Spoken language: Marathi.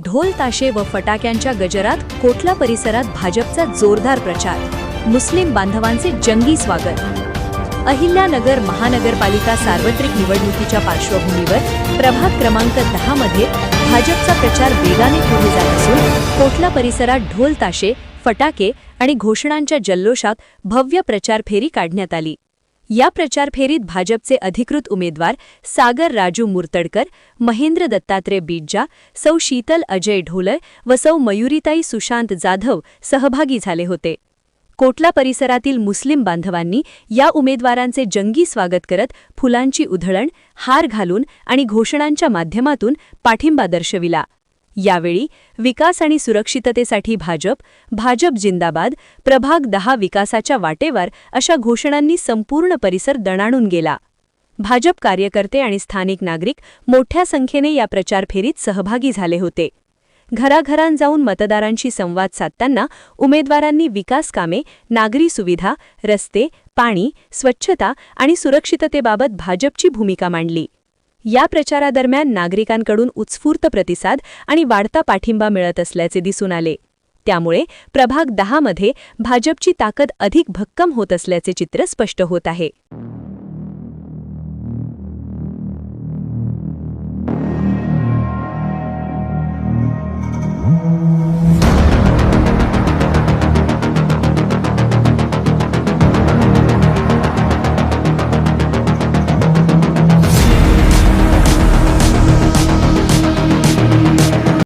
ढोल ताशे व फटाक्यांच्या गजरात कोटला परिसरात भाजपचा जोरदार प्रचार, मुस्लिम बांधवांचे जंगी स्वागत। अहिल्यानगर महानगरपालिका सार्वत्रिक निवडणुकीच्या पार्श्वभूमीवर प्रभाग क्रमांक 10 मध्ये भाजपचा प्रचार वेगाने पुढे जात असून कोटला परिसरात ढोल ताशे, फटाके आणि घोषणांच्या जल्लोषात भव्य प्रचार फेरी काढण्यात आली। या प्रचार फेरीत भाजपचे अधिकृत उमेदवार सागर राजू मुर्तडकर, महेंद्र दत्तात्रय बीडजा, सौ शीतल अजय ढोलय व सौ मयुरीताई सुशांत जाधव सहभागी झाले होते। कोटला परिसरातील मुस्लिम बांधवांनी या उमेदवारांचे जंगी स्वागत करत फुलांची उधळण, हार घालून आणि घोषणांच्या माध्यमातून पाठिंबा दर्शविला। यावेळी विकास आणि सुरक्षिततेसाठी भाजप जिंदाबाद, प्रभाग 10 विकासाच्या वाटेवर अशा घोषणांनी संपूर्ण परिसर दणाणून गेला। भाजप कार्यकर्ते आणि स्थानिक नागरिक मोठ्या संख्येने या प्रचार फेरीत सहभागी झाले होते। घराघरांत जाऊन मतदारांशी संवाद साधताना उमेदवारांनी विकास कामे, नागरी सुविधा, रस्ते, पाणी, स्वच्छता आणि सुरक्षिततेबाबत भाजपची भूमिका मांडली। या प्रचारादरम्यान नागरिकांकडून उत्स्फूर्त प्रतिसाद आणि वाढता पाठिंबा मिळत असल्याचे दिसून आले। त्यामुळे प्रभाग 10 मध्ये भाजपची ताकद अधिक भक्कम होत असल्याचे चित्र स्पष्ट होत आहे।